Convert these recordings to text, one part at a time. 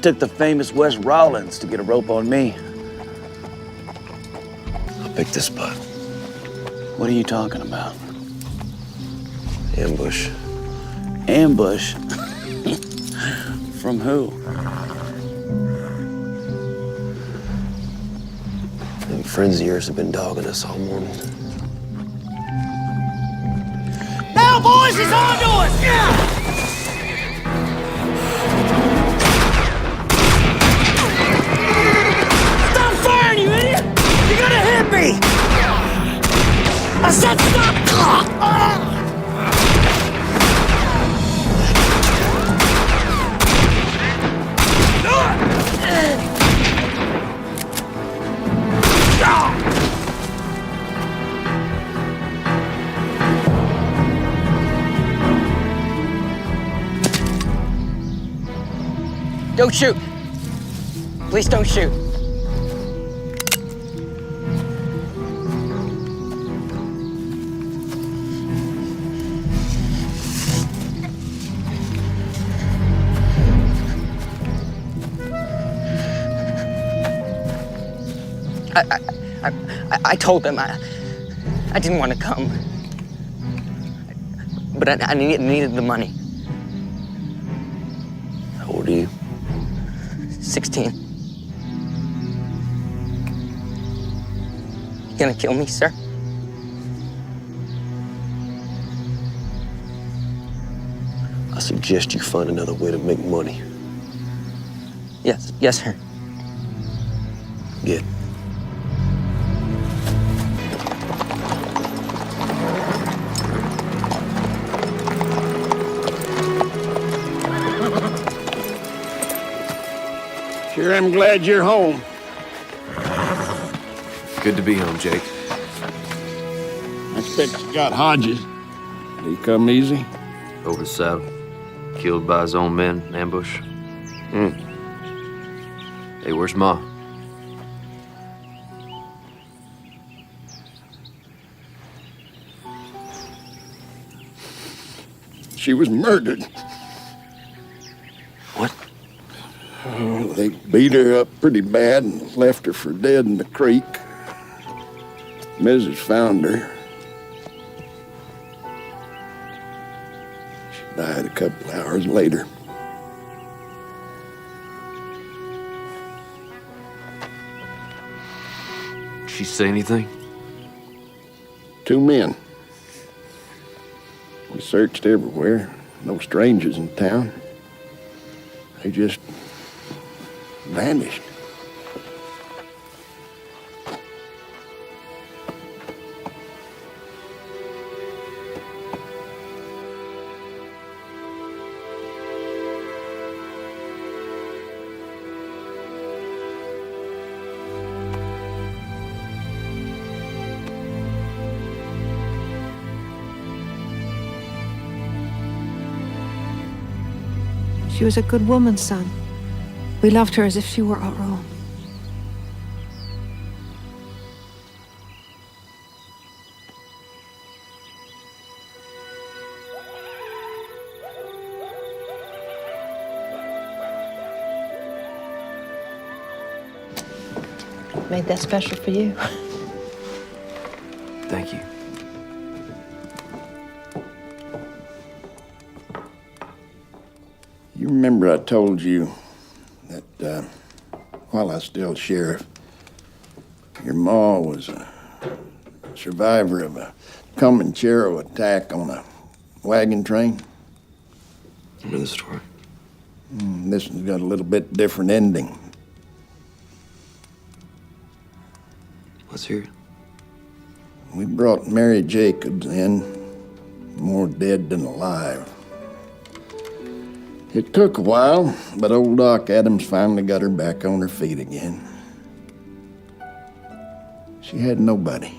Took the famous Wes Rollins to get a rope on me. I'll pick this spot. What are you talking about? Ambush. Ambush? From who? Them friends of yours have been dogging us all morning. Now, boys, he's on to us! Yeah! Stop firing, you idiot! You're gonna hit me! I said stop! Don't shoot. Please don't shoot. I told them I didn't want to come, but I needed the money. How old are you? 16. You gonna kill me, sir? I suggest you find another way to make money. Yes, sir. Get. Sure am glad you're home. Good to be home, Jake. I expect you got Hodges. Did he come easy? Over the saddle. Killed by his own men, ambush. Hey, where's Ma? She was murdered. What? Oh, they beat her up pretty bad and left her for dead in the creek. Mrs. found her. She died a couple hours later. She say anything? 2 men. We searched everywhere. No strangers in town. They just vanished. She was a good woman, son. We loved her as if she were our own. Made that special for you. Thank you. You remember I told you that while I was still sheriff, your ma was a survivor of a Comanchero attack on a wagon train? I know the story. This one's got a little bit different ending. Let's hear it. We brought Mary Jacobs in, more dead than alive. It took a while, but old Doc Adams finally got her back on her feet again. She had nobody.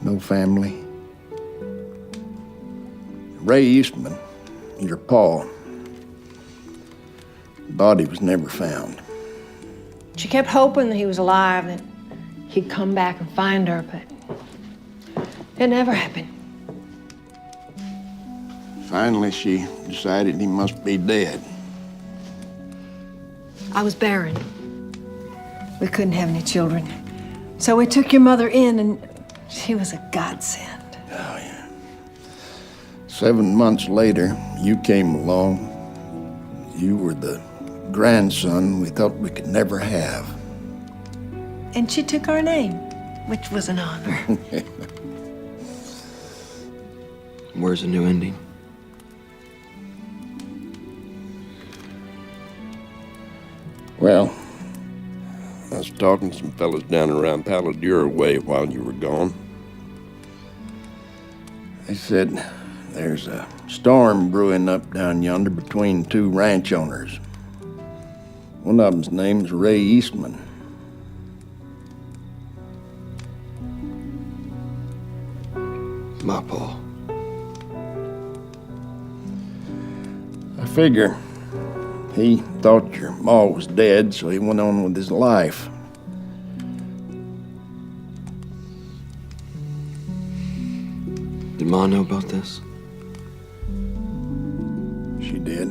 No family. Ray Eastman, your pa, body was never found. She kept hoping that he was alive, that he'd come back and find her, but it never happened. Finally, she decided he must be dead. I was barren. We couldn't have any children. So we took your mother in, and she was a godsend. Oh, yeah. 7 months later, you came along. You were the grandson we thought we could never have. And she took our name, which was an honor. Where's the new ending? Well, I was talking to some fellas down around Paladura way while you were gone. They said there's a storm brewing up down yonder between two ranch owners. One of them's name's Ray Eastman. My pa. I figure he thought your ma was dead, so he went on with his life. Did Ma know about this? She did.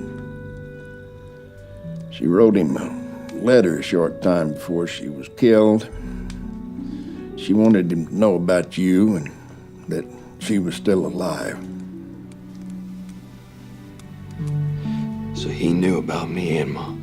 She wrote him a letter a short time before she was killed. She wanted him to know about you and that she was still alive. So he knew about me and Ma.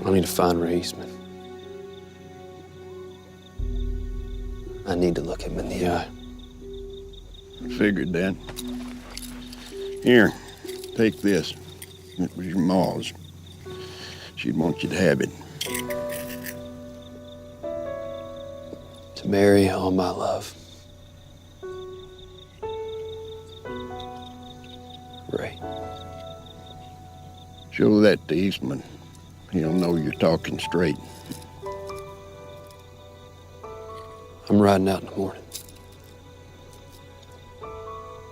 I need to find Ray Eastman. I need to look him in the eye. Figured that. Here, take this. It was your ma's. She'd want you to have it. To Mary, all my love. Ray. Show that to Eastman. He'll know you're talking straight. I'm riding out in the morning.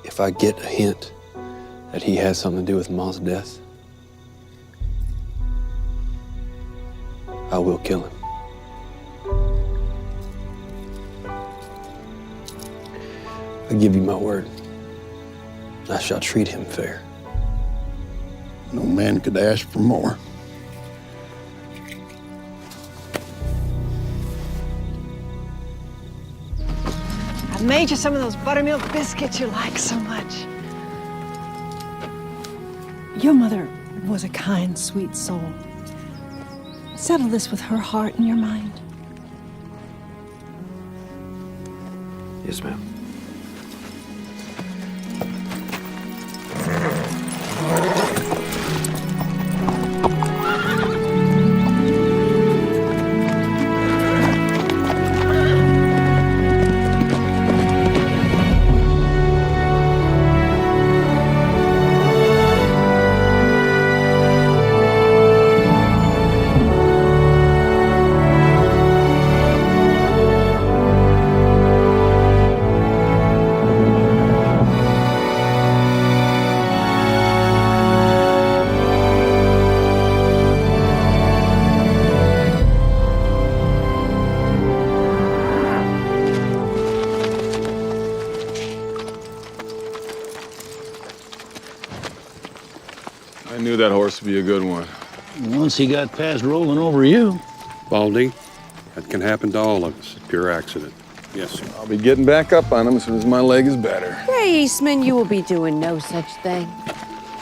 If I get a hint that he has something to do with Ma's death, I will kill him. I give you my word. I shall treat him fair. No man could ask for more. I made you some of those buttermilk biscuits you like so much. Your mother was a kind, sweet soul. Settle this with her heart and your mind. Yes, ma'am. I knew that horse would be a good one. Once he got past rolling over you. Baldy, that can happen to all of us. Pure accident. Yes, sir. I'll be getting back up on him as soon as my leg is better. Ray Eastman, you will be doing no such thing.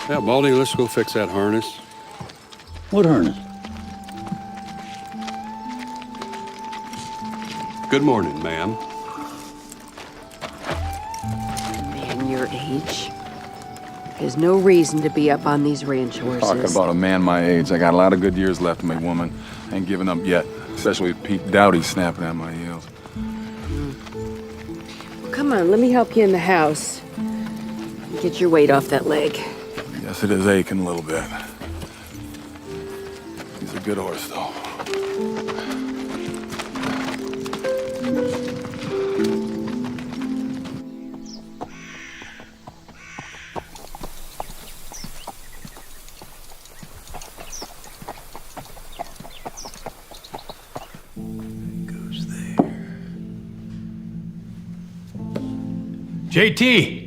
Yeah, Baldy, let's go fix that harness. What harness? Good morning, ma'am. A man your age. There's no reason to be up on these ranch horses. Talking about a man my age. I got a lot of good years left in me, woman. I ain't giving up yet, especially with Pete Dowdy snapping at my heels. Well, come on, let me help you in the house. Get your weight off that leg. Yes, it is aching a little bit. He's a good horse, though. JT!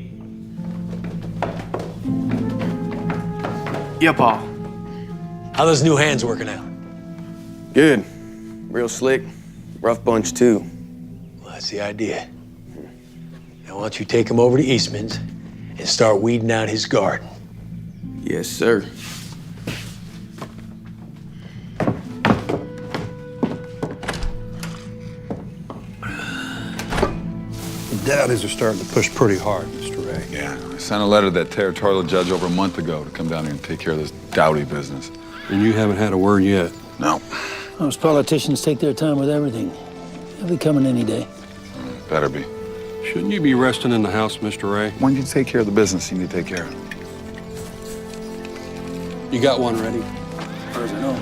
Yeah, Paul. How those new hands working out? Good. Real slick. Rough bunch, too. Well, that's the idea. Now, why don't you take him over to Eastman's and start weeding out his garden? Yes, sir. The Dowdies are starting to push pretty hard, Mr. Ray. Yeah, I sent a letter to that territorial judge over a month ago to come down here and take care of this Dowdy business. And you haven't had a word yet? No. Those politicians take their time with everything. They'll be coming any day. Better be. Shouldn't you be resting in the house, Mr. Ray? When you take care of the business you need to take care of. You got one ready? As far as I know.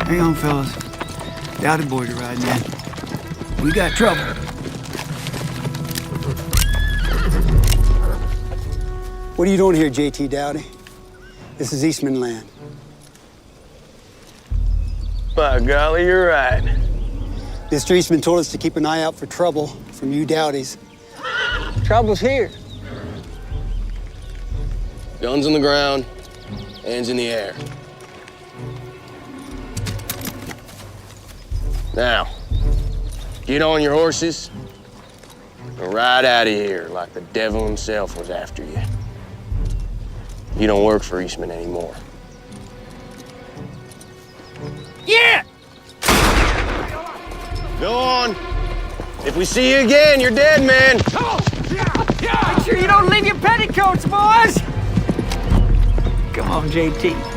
Hang on, fellas. Dowdy boys are riding in. We got trouble. What are you doing here, JT Dowdy? This is Eastman land. By golly, you're right. Mr. Eastman told us to keep an eye out for trouble from you Dowdies. Trouble's here. Guns on the ground, hands in the air. Now, get on your horses and ride out of here like the devil himself was after you. You don't work for Eastman anymore. Yeah! Go on. If we see you again, you're dead, man. Make sure you don't leave your petticoats, boys! Come on, JT.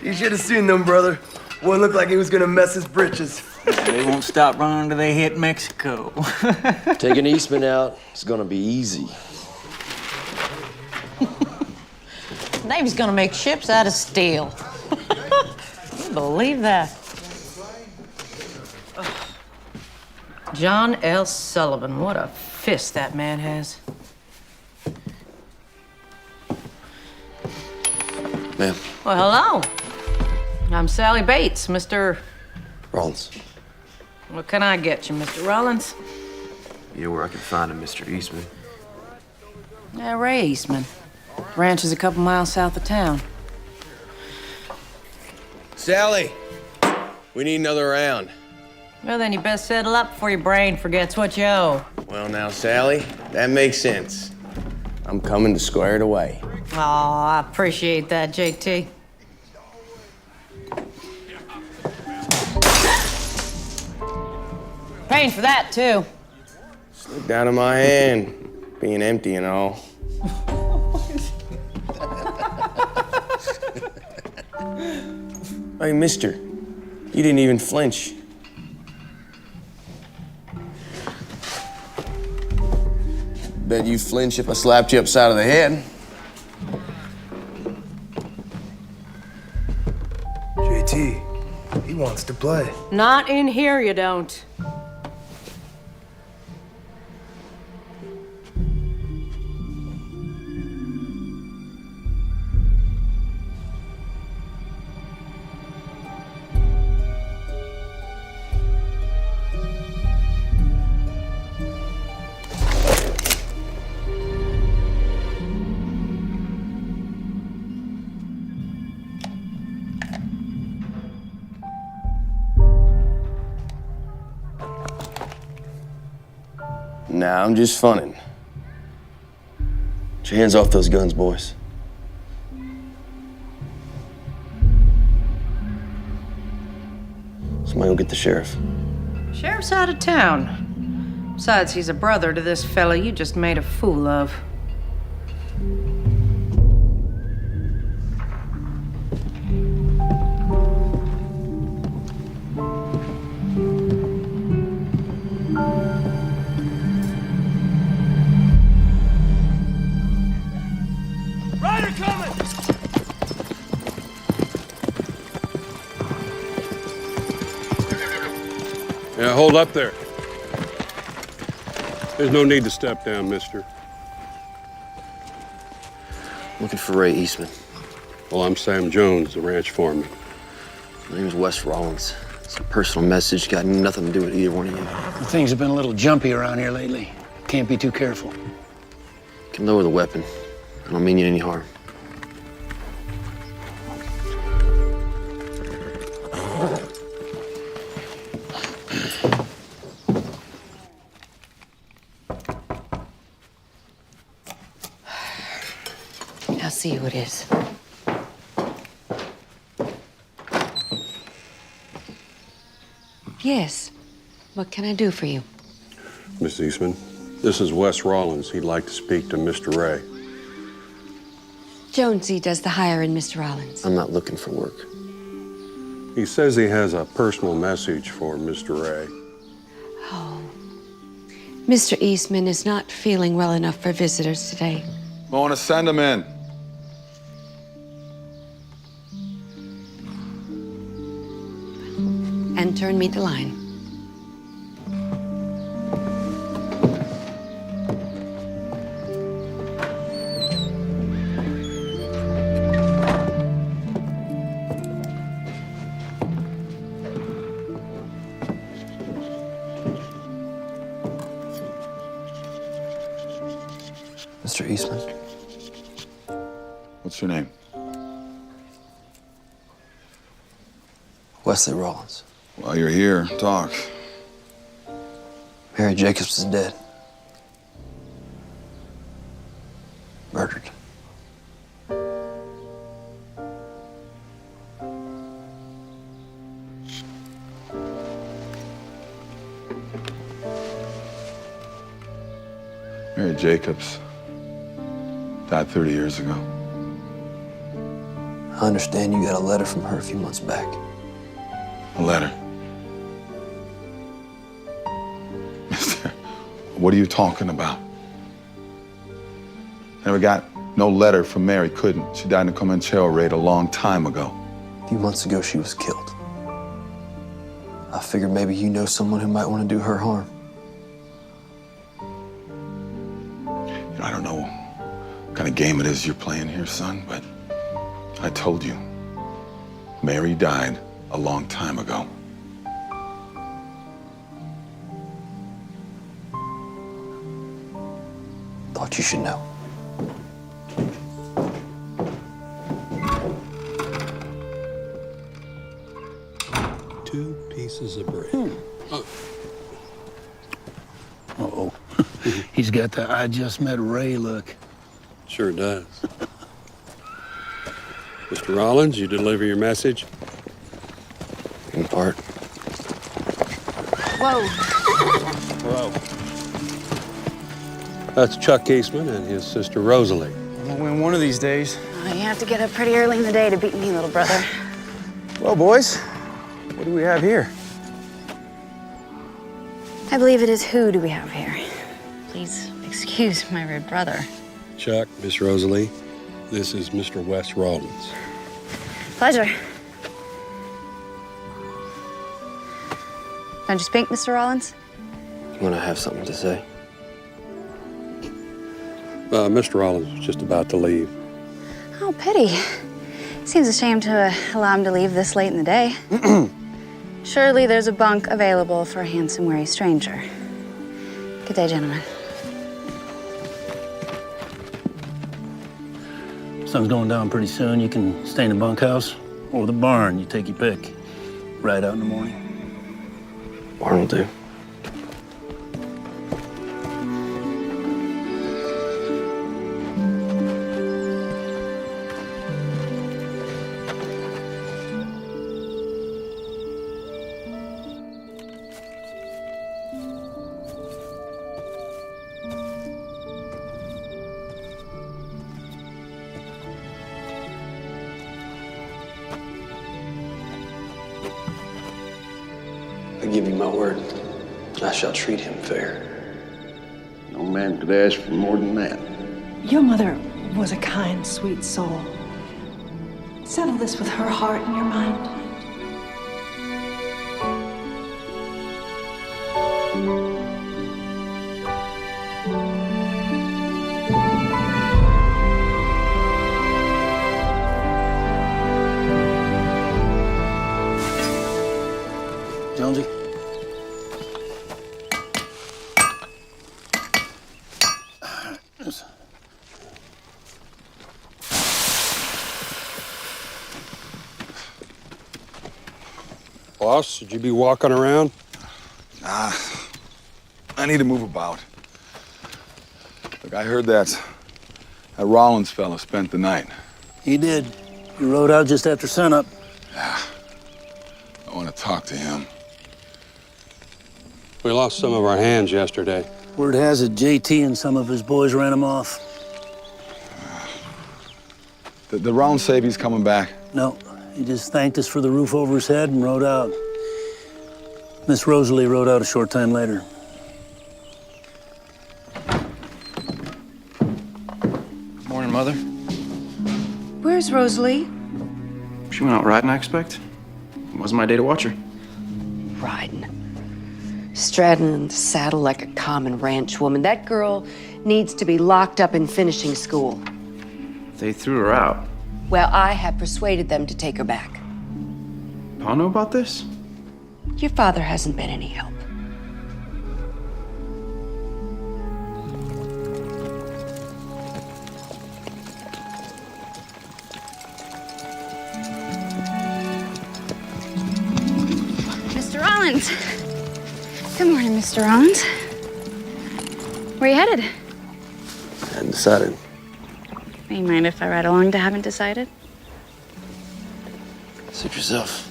You should have seen them, brother. One looked like he was gonna mess his britches. They won't stop running until they hit Mexico. Taking Eastman out is gonna be easy. Navy's gonna make ships out of steel. You believe that? John L. Sullivan, what a fist that man has. Ma'am. Well, hello. I'm Sally Bates, Mr. Rollins. What can I get you, Mr. Rollins? You know where I can find him, Mr. Eastman? Yeah, Ray Eastman. Ranch is a couple miles south of town. Sally, we need another round. Well, then you best settle up before your brain forgets what you owe. Well, now, Sally, that makes sense. I'm coming to square it away. Oh, I appreciate that, JT. Paying for that, too. Slipped out of my hand, being empty and all. Hey, mister, you didn't even flinch. Bet you'd flinch if I slapped you upside of the head. JT, he wants to play. Not in here, you don't. Nah, I'm just funning. Get your hands off those guns, boys. Somebody go get the sheriff. Sheriff's out of town. Besides, he's a brother to this fella you just made a fool of. Rider coming! Yeah, hold up there. There's no need to step down, mister. Looking for Ray Eastman. Well, I'm Sam Jones, the ranch foreman. My name's Wes Rollins. It's a personal message, got nothing to do with either one of you. Things have been a little jumpy around here lately. Can't be too careful. You can lower the weapon. I don't mean you any harm. I'll see who it is. Yes. What can I do for you? Miss Eastman, this is Wes Rollins. He'd like to speak to Mr. Ray. Jonesy does the hiring, Mr. Rollins. I'm not looking for work. He says he has a personal message for Mr. Ray. Oh. Mr. Eastman is not feeling well enough for visitors today. I want to send him in. Enter and meet the line. Mr. Eastman. What's your name? Wesley Rollins. While you're here, talk. Mary Jacobs is dead. Murdered. Mary Jacobs died 30 years ago. I understand you got a letter from her a few months back. A letter? Mister, what are you talking about? Never got no letter from Mary, couldn't. She died in a Comanchero raid a long time ago. A few months ago, she was killed. I figured maybe you know someone who might want to do her harm. You know, I don't know what kind of game it is you're playing here, son, but I told you, Mary died a long time ago. Thought you should know. Two pieces of bread. Uh-oh. He's got the I just met Ray look. Sure does. Mr. Rollins, you deliver your message? In part. Whoa. Hello. That's Chuck Eastman and his sister Rosalie. I'll win one of these days. You have to get up pretty early in the day to beat me, little brother. Well, boys, what do we have here? I believe it is who do we have here? Please excuse my rude brother. Chuck, Miss Rosalie, this is Mr. Wes Rollins. Pleasure. Don't you speak, Mr. Rollins? You want to have something to say? Mr. Rollins was just about to leave. Oh, pity. Seems a shame to allow him to leave this late in the day. Surely there's a bunk available for a handsome, wary stranger. Good day, gentlemen. Sun's going down pretty soon. You can stay in the bunkhouse or the barn. You take your pick. Ride out in the morning. Barn will do. I give you my word. I shall treat him fair. No man could ask for more than that. Your mother was a kind, sweet soul. Settle this with her heart and your mind. Jonesy? Boss, should you be walking around? Nah, I need to move about. Look, I heard that Rollins fella spent the night. He did. He rode out just after sunup. I want to talk to him. We lost some of our hands yesterday. Word has it JT and some of his boys ran him off. The Rollins say he's coming back. No, he just thanked us for the roof over his head and rode out. Miss Rosalie rode out a short time later. Morning, Mother. Where's Rosalie? She went out riding, I expect. It wasn't my day to watch her. Riding. Straddling in the saddle like a common ranch woman. That girl needs to be locked up in finishing school. They threw her out. Well, I have persuaded them to take her back. Pa know about this? Your father hasn't been any help. Mr. Rollins. Good morning, Mr. Rollins. Where you headed? I hadn't decided. You mind if I ride along to haven't decided? Suit yourself.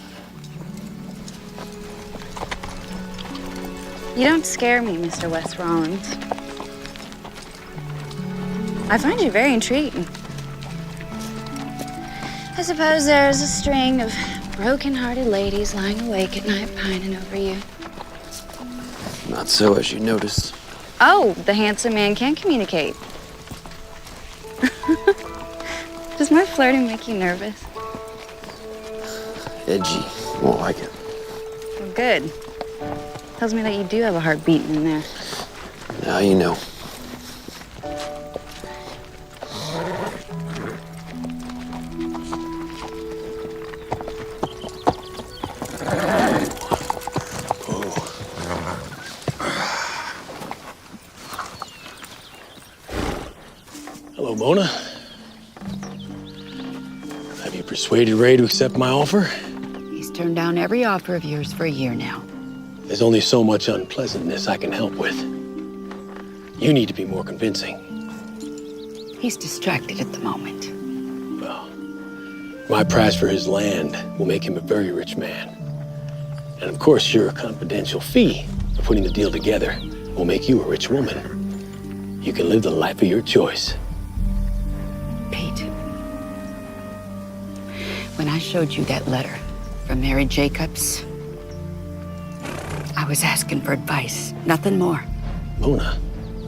You don't scare me, Mr. Wes Rollins. I find you very intriguing. I suppose there's a string of broken-hearted ladies lying awake at night pining over you. Not so, as you noticed. Oh, the handsome man can communicate. Does my flirting make you nervous? Edgy. Won't like it. Well, good. Tells me that you do have a heart beating in there. Now you know. Hello, Mona. Have you persuaded Ray to accept my offer? He's turned down every offer of yours for a year now. There's only so much unpleasantness I can help with. You need to be more convincing. He's distracted at the moment. Well, my price for his land will make him a very rich man. And of course, your confidential fee for putting the deal together will make you a rich woman. You can live the life of your choice. Pete, when I showed you that letter from Mary Jacobs, I was asking for advice, nothing more. Mona,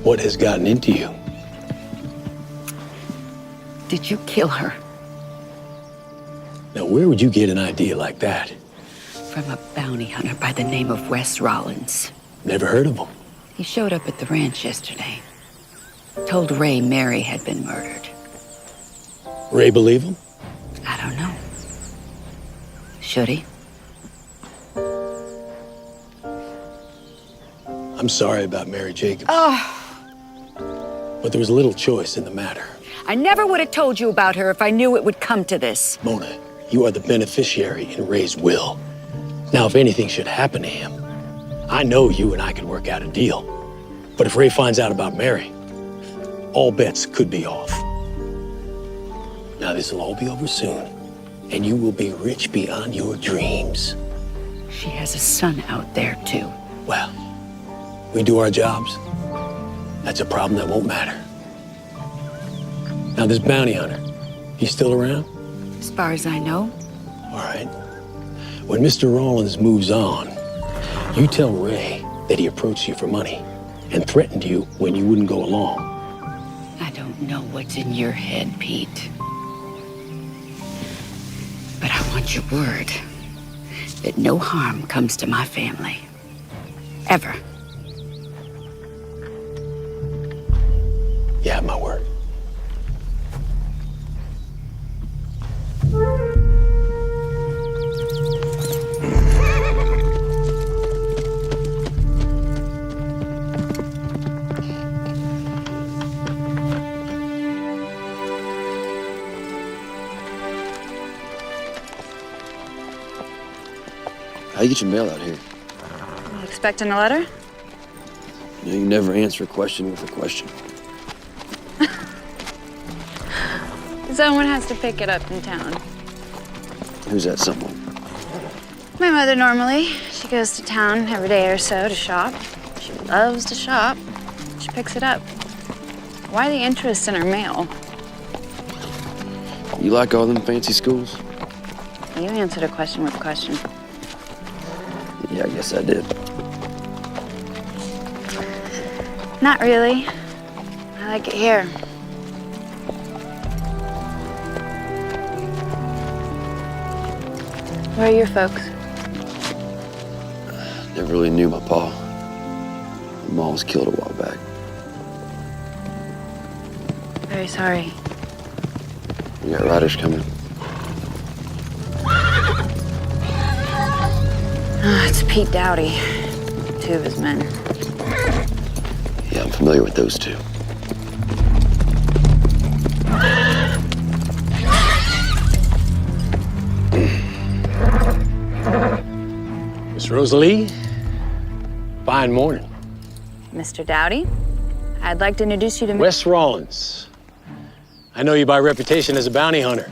what has gotten into you? Did you kill her? Now, where would you get an idea like that? From a bounty hunter by the name of Wes Rollins. Never heard of him. He showed up at the ranch yesterday. Told Ray Mary had been murdered. Ray believe him? I don't know. Should he? I'm sorry about Mary Jacobs. Oh, But there was little choice in the matter. I never would have told you about her if I knew it would come to this. Mona, you are the beneficiary in Ray's will. Now, if anything should happen to him, I know you and I can work out a deal. But if Ray finds out about Mary, all bets could be off. Now, this will all be over soon, and you will be rich beyond your dreams. She has a son out there, too. Well, we do our jobs. That's a problem that won't matter. Now, this bounty hunter, he's still around? As far as I know. All right. When Mr. Rollins moves on, You tell Ray that he approached you for money and threatened you when you wouldn't go along. I don't know what's in your head, Pete. But I want your word that no harm comes to my family. Ever. You have my word. How you get your mail out here? You expecting a letter? You know, you never answer a question with a question. Someone has to pick it up in town. Who's that someone? My mother normally. She goes to town every day or so to shop. She loves to shop. She picks it up. Why the interest in her mail? You like all them fancy schools? You answered a question with a question. Yeah, I guess I did. Not really. I like it here. Where are your folks? Never really knew my pa. My mom was killed a while back. Very sorry. We got riders coming. Oh, it's Pete Dowdy. 2 of his men. Yeah, I'm familiar with those two. Miss Rosalie, fine morning. Mr. Dowdy, I'd like to introduce you to Wes Rollins. I know you by reputation as a bounty hunter.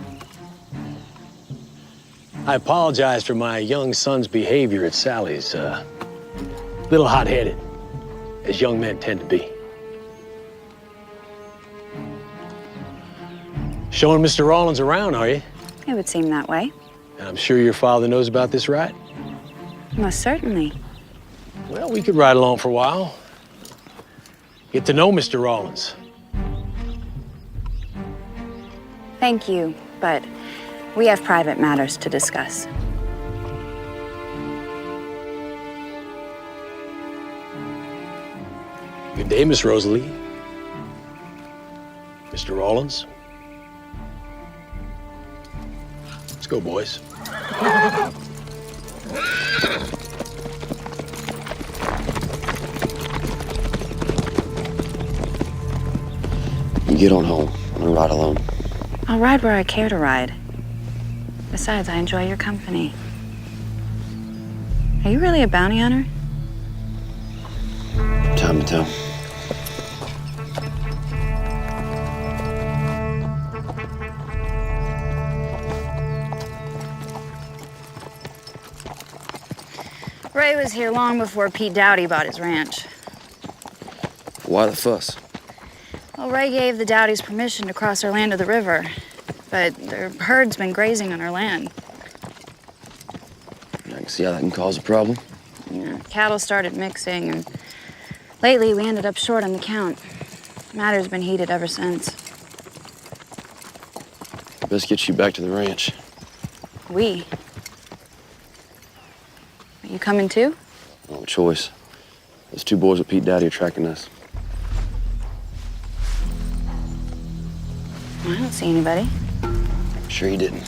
I apologize for my young son's behavior at Sally's. Little hot-headed, as young men tend to be. Showing Mr. Rollins around, are you? It would seem that way. And I'm sure your father knows about this, right? Most certainly. Well, we could ride along for a while. Get to know Mr. Rollins. Thank you, but we have private matters to discuss. Good day, Miss Rosalie. Mr. Rollins. Let's go, boys. You get on home. I'm gonna ride alone. I'll ride where I care to ride. Besides, I enjoy your company. Are you really a bounty hunter? Time to tell. Ray was here long before Pete Dowdy bought his ranch. Why the fuss? Well, Ray gave the Dowdys permission to cross our land to the river, but their herd's been grazing on our land. I can see how that can cause a problem. Yeah, cattle started mixing, and lately we ended up short on the count. Matter's been heated ever since. Best get you back to the ranch. We? Are you coming too? No choice. Those 2 boys with Pete Dowdy are tracking us. I don't see anybody. Sure you didn't.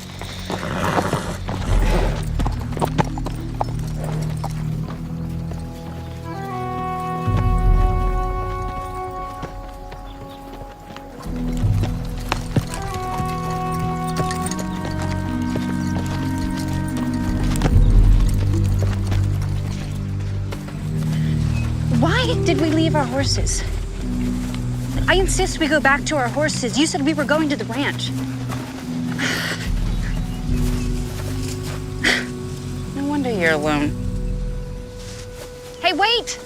Why did we leave our horses? I insist we go back to our horses. You said we were going to the ranch. No wonder you're alone. Hey, wait!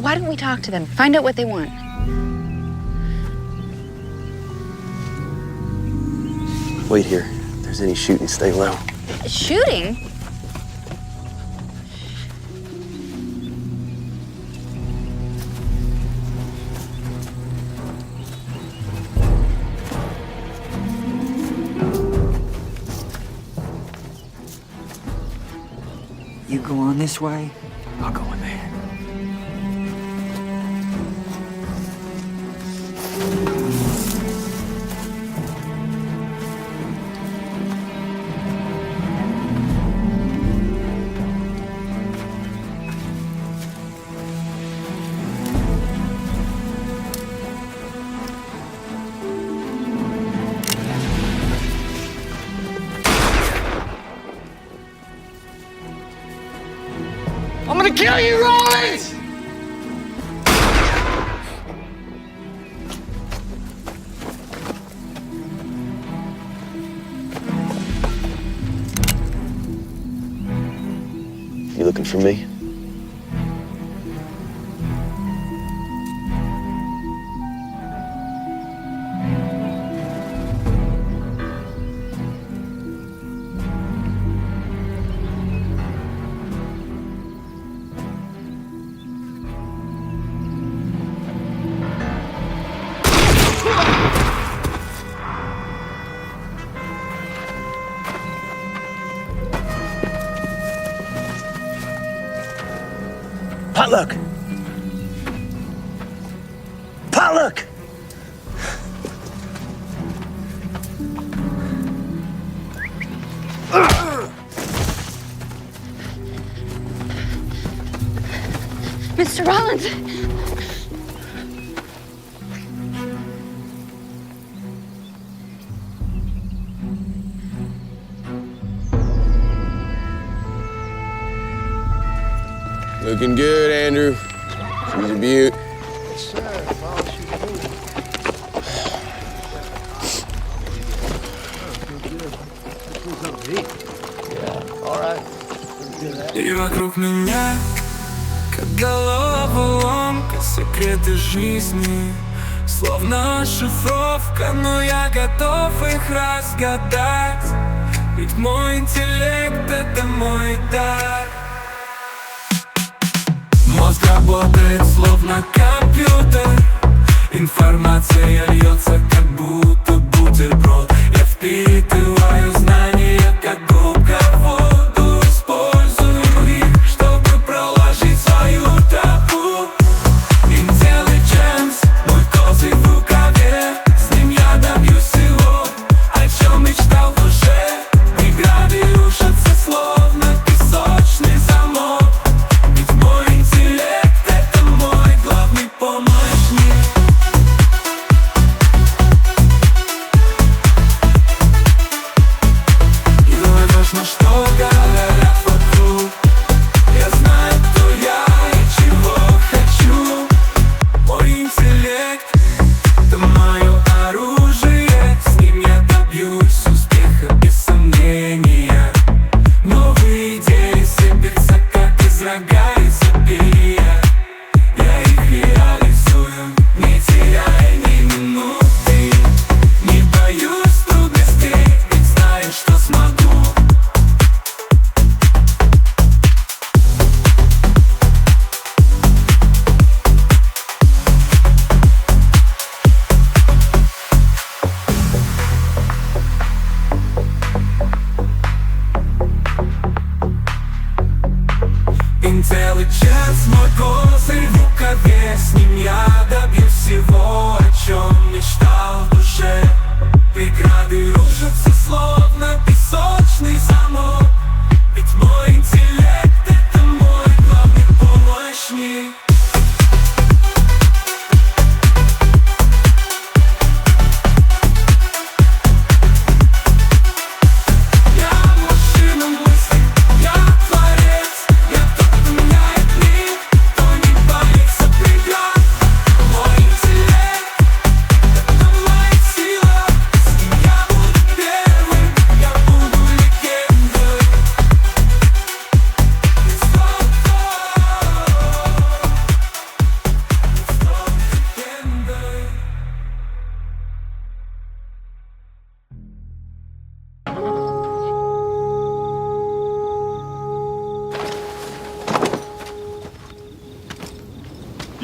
Why don't we talk to them? Find out what they want. Wait here. If there's any shooting, stay low. Shooting? You go on this way, I'll go in there. I'm gonna kill you, Rollins! You looking for me? Potluck! Potluck! Mr. Rollins! Looking good, Andrew. She's a beaut. И вокруг меня, как головоломка, секреты жизни, словно шифровка, но я готов их разгадать. Ведь мой интеллект — это мой дар. Мозг работает словно компьютер. Информация льется, как будто бутерброд. Я впитываю знания, как губка в воду. Использую их, чтобы проложить свою тропу. Intelligence, мой козырь в рукаве. С ним я добьюсь всего, о чем мечтал в душе. Преграды рушатся, словно песочный замок. Ведь мой интеллект — это мой главный помощник. И важно, что говорят вокруг. Я знаю, кто я и чего хочу. Мой интеллект — это мое оружие. С ним я добьюсь успеха без сомнения. Новые идеи сыпятся, как из рога изобилия. Я их реализую, не теряя ни минуты. Не боюсь трудностей, ведь знаю, что смогу.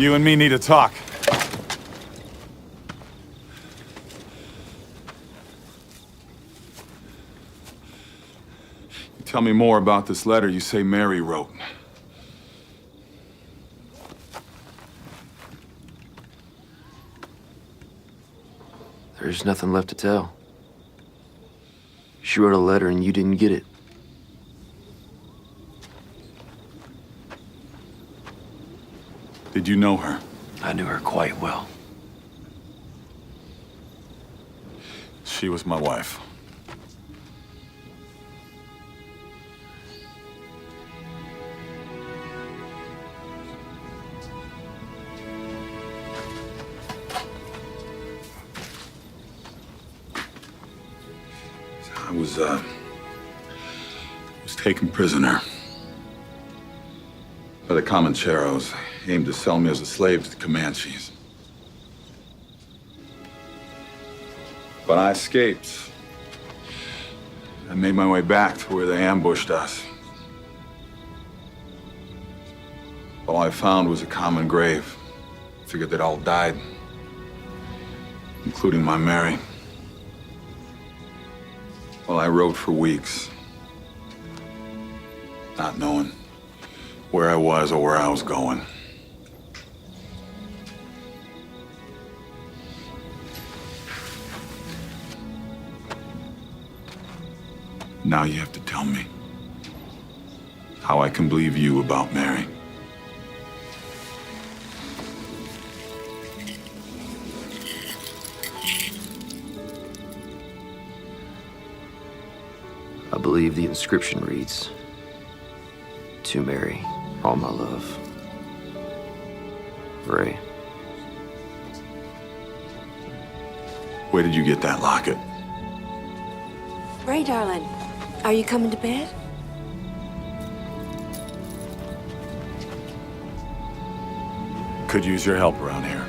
You and me need to talk. Tell me more about this letter you say Mary wrote. There's nothing left to tell. She wrote a letter and you didn't get it. Did you know her? I knew her quite well. She was my wife. I was taken prisoner by the Comancheros, aimed to sell me as a slave to the Comanches. But I escaped. I made my way back to where they ambushed us. All I found was a common grave. Figured they'd all died, including my Mary. Well, I rode for weeks, not knowing where I was or where I was going. Now you have to tell me how I can believe you about Mary. I believe the inscription reads, "To Mary, all my love, Ray." Where did you get that locket? Ray, darling, are you coming to bed? Could use your help around here.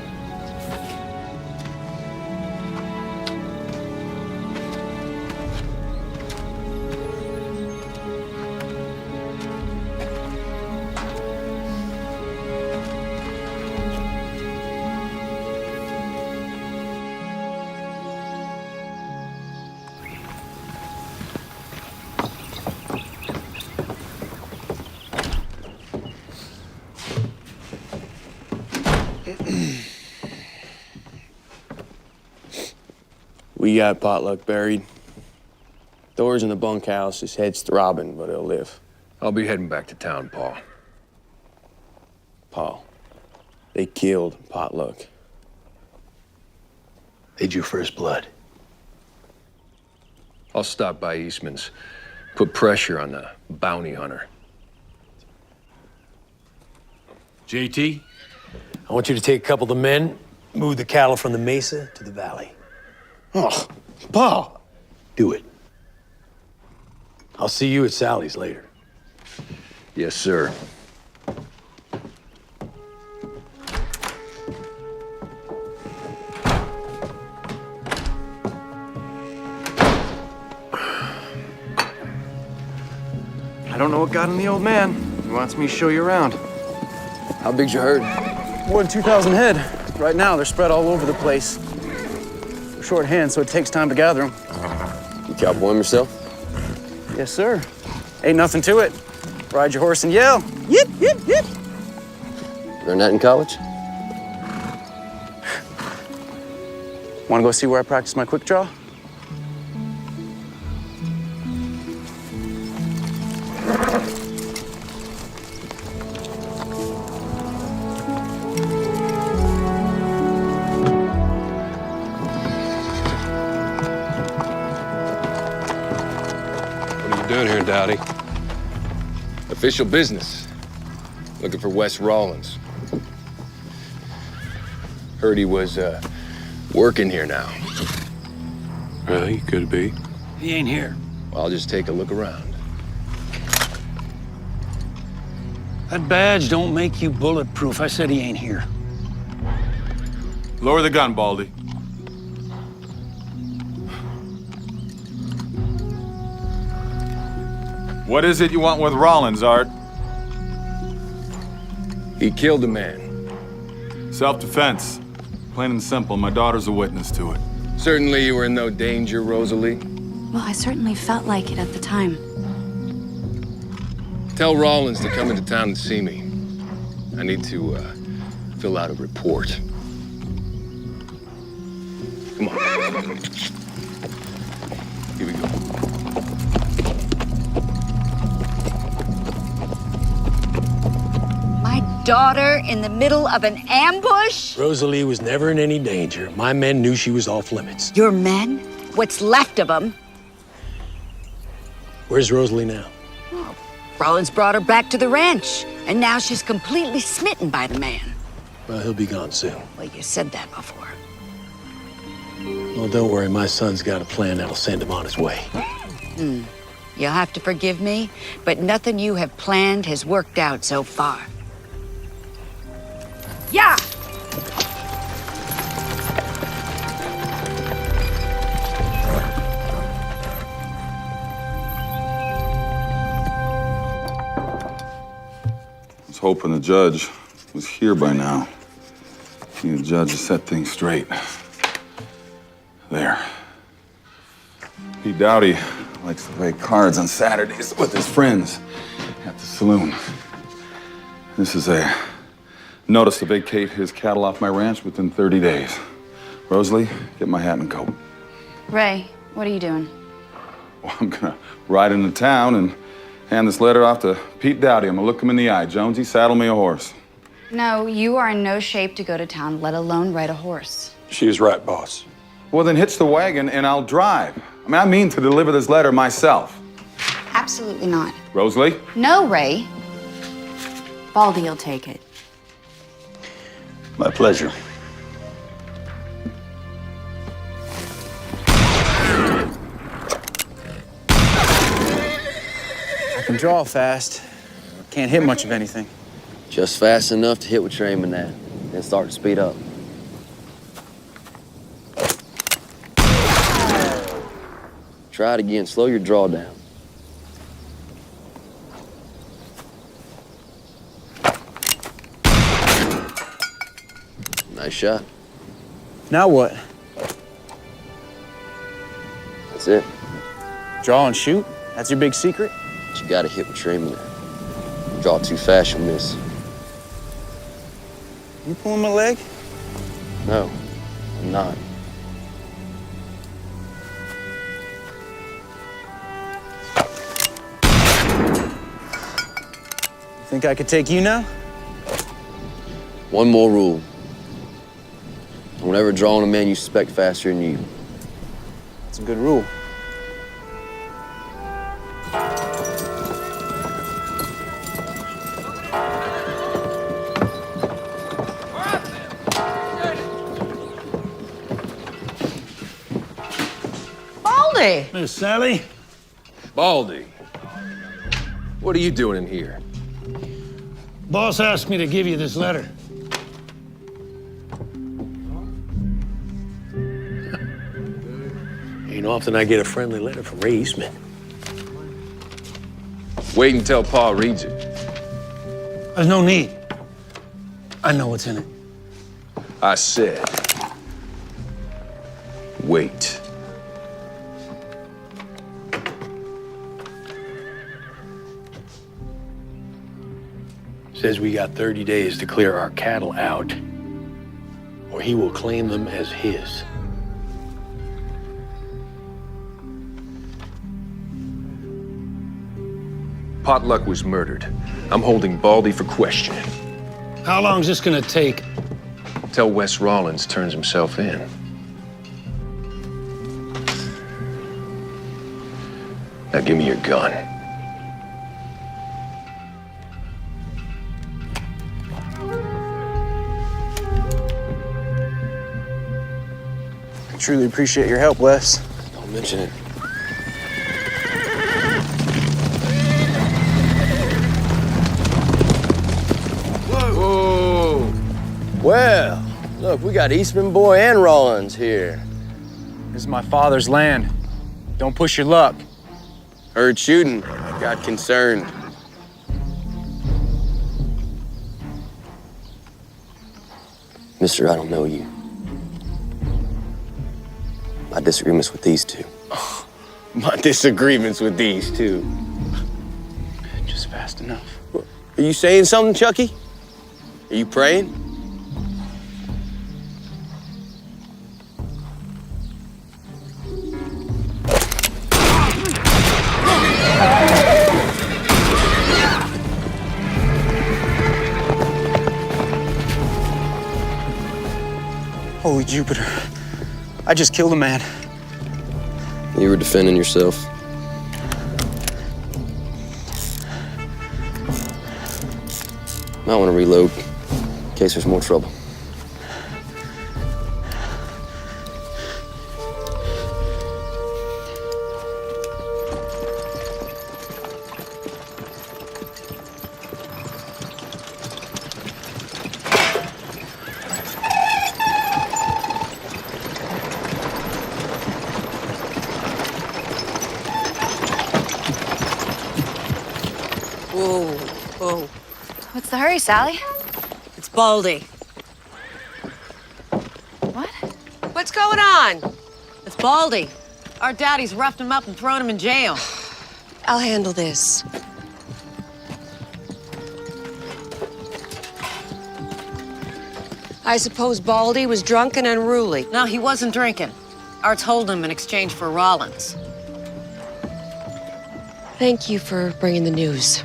We got Potluck buried. Thor's in the bunkhouse. His head's throbbing, but he'll live. I'll be heading back to town, Paul. Paul, they killed Potluck. They drew first blood. I'll stop by Eastman's, put pressure on the bounty hunter. JT, I want you to take a couple of the men, move the cattle from the mesa to the valley. Oh, Paul! Do it. I'll see you at Sally's later. Yes, sir. I don't know what got in the old man. He wants me to show you around. How big's your herd? More than 2,000 head. Right now, they're spread all over the place. We're short hands, so it takes time to gather them. You cowboy him yourself? Yes, sir. Ain't nothing to it. Ride your horse and yell, yip, yip, yip. Learn that in college? Want to go see where I practice my quick draw? Doing here, Dowdy? Official business. Looking for Wes Rollins. Heard he was, working here now. Well, he could be. He ain't here. Well, I'll just take a look around. That badge don't make you bulletproof. I said he ain't here. Lower the gun, Baldy. What is it you want with Rollins, Art? He killed a man. Self-defense. Plain and simple. My daughter's a witness to it. Certainly you were in no danger, Rosalie. Well, I certainly felt like it at the time. Tell Rollins to come into town and see me. I need to fill out a report. Come on. Here we go. My daughter in the middle of an ambush? Rosalie was never in any danger. My men knew she was off limits. Your men? What's left of them? Where's Rosalie now? Rollins brought her back to the ranch, and now she's completely smitten by the man. Well, he'll be gone soon. Well, you said that before. Well, don't worry. My son's got a plan that'll send him on his way. You'll have to forgive me, but nothing you have planned has worked out so far. Yeah! I was hoping the judge was here by now. Need a judge to set things straight. There. Pete Dowdy likes to play cards on Saturdays with his friends at the saloon. This is a notice to vacate his cattle off my ranch within 30 days. Rosalie, get my hat and coat. Ray, what are you doing? Well, I'm gonna ride into town and hand this letter off to Pete Dowdy. I'm gonna look him in the eye. Jonesy, saddle me a horse. No, you are in no shape to go to town, let alone ride a horse. She is right, boss. Well, then hitch the wagon and I'll drive. I mean to deliver this letter myself. Absolutely not. Rosalie? No, Ray. Baldy will take it. My pleasure. I can draw fast. Can't hit much of anything. Just fast enough to hit what you're aiming at, then start to speed up. Try it again. Slow your draw down. Nice shot. Now what? That's it. Draw and shoot? That's your big secret? But you gotta hit what you're aiming at. Draw too fast, you'll miss. You pulling my leg? No, I'm not. Think I could take you now? One more rule. Don't ever draw on a man you suspect faster than you. It's a good rule. Baldy! Miss Sally? Baldy, what are you doing in here? Boss asked me to give you this letter. Ain't often I get a friendly letter from Ray Eastman. Wait until Pa reads it. There's no need. I know what's in it. I said, wait. Says we got 30 days to clear our cattle out, or he will claim them as his. Potluck was murdered. I'm holding Baldy for questioning. How long's this gonna take? Till Wes Rollins turns himself in. Now give me your gun. I truly appreciate your help, Wes. Don't mention it. Whoa! Well, look, we got Eastman Boy and Rollins here. This is my father's land. Don't push your luck. Heard shooting. Got concerned. Mister, I don't know you. My disagreements with these two. My disagreements with these two. Just fast enough. Are you saying something, Chucky? Are you praying? Holy Jupiter. I just killed a man. You were defending yourself. Might want to reload in case there's more trouble. Whoa, whoa. What's the hurry, Sally? It's Baldy. What? What's going on? It's Baldy. Our daddy's roughed him up and thrown him in jail. I'll handle this. I suppose Baldy was drunk and unruly. No, he wasn't drinking. Art's holding him in exchange for Rollins. Thank you for bringing the news.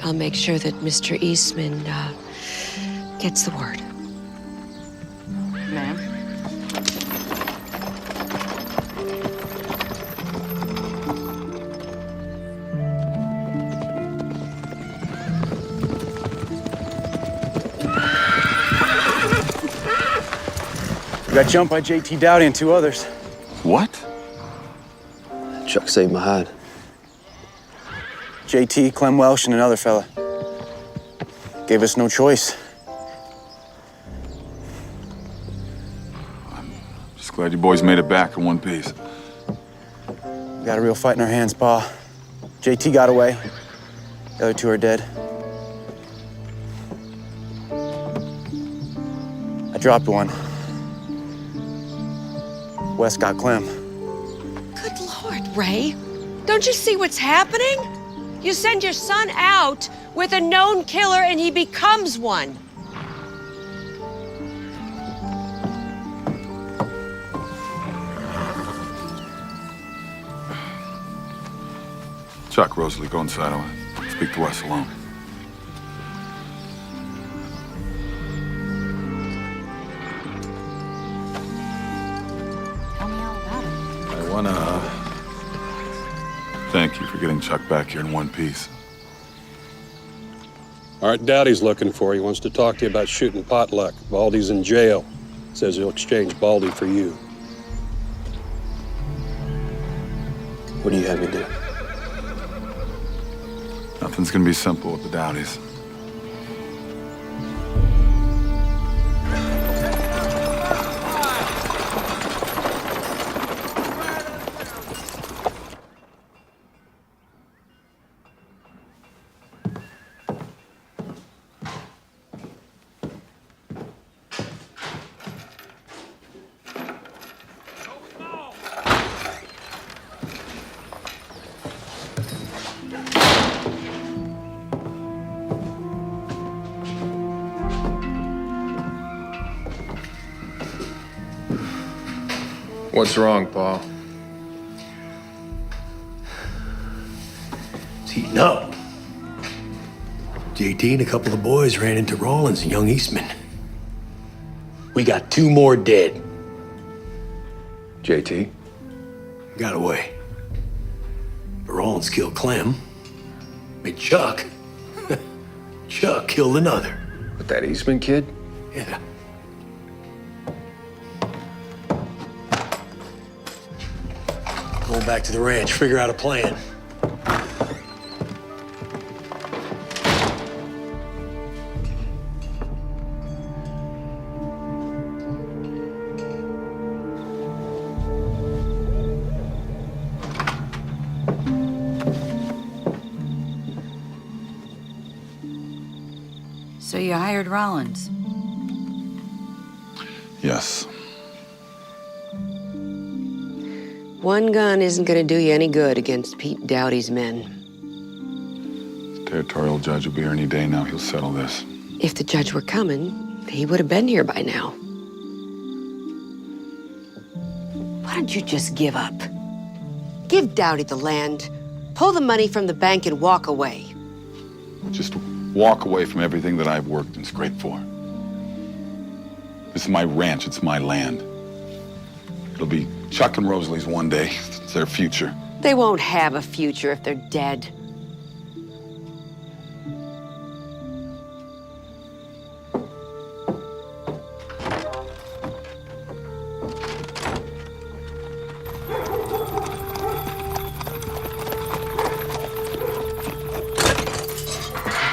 I'll make sure that Mr. Eastman gets the word. Ma'am? We got jumped by JT Dowdy and two others. What? Chuck saved my hide. JT, Clem Welsh, and another fella. Gave us no choice. Just glad you boys made it back in one piece. We got a real fight in our hands, Pa. JT got away. The other two are dead. I dropped one. Wes got Clem. Good Lord, Ray. Don't you see what's happening? You send your son out with a known killer and he becomes one. Chuck, Rosalie, go inside. I want to speak to Wes alone. Tell me all about it. I want to thank you for getting Chuck back here in one piece. Art Dowdy's looking for you. Wants to talk to you about shooting potluck. Baldy's in jail. Says he'll exchange Baldy for you. What do you have me do? Nothing's gonna be simple with the Dowdys. What's wrong, Paul? It's heating up. JT and a couple of boys ran into Rollins and young Eastman. We got two more dead. JT? Got away. But Rollins killed Clem. Made Chuck. Chuck killed another. With that Eastman kid? Yeah. Going back to the ranch, figure out a plan. So you hired Rollins? Yes. One gun isn't gonna do you any good against Pete Dowdy's men. The territorial judge will be here any day now. He'll settle this. If the judge were coming, he would have been here by now. Why don't you just give up? Give Dowdy the land, pull the money from the bank and walk away. Just walk away from everything that I've worked and scraped for. This is my ranch. It's my land. It'll be Chuck and Rosalie's one day. It's their future. They won't have a future if they're dead.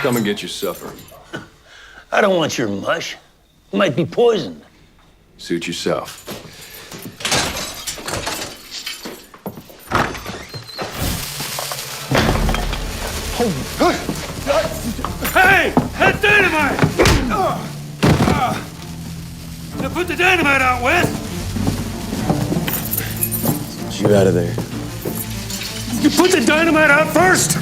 Come and get your supper. I don't want your mush. It might be poisoned. Suit yourself. Hey! That's dynamite! Now put the dynamite out, Wes! Get you out of there. You put the dynamite out first!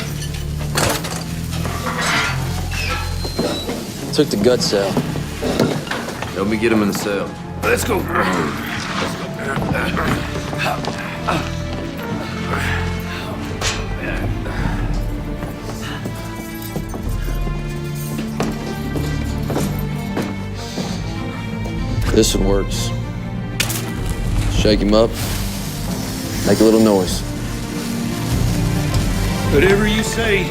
Took the guts out. Help me get him in the cell. Let's go. This one works. Shake him up. Make a little noise. Whatever you say.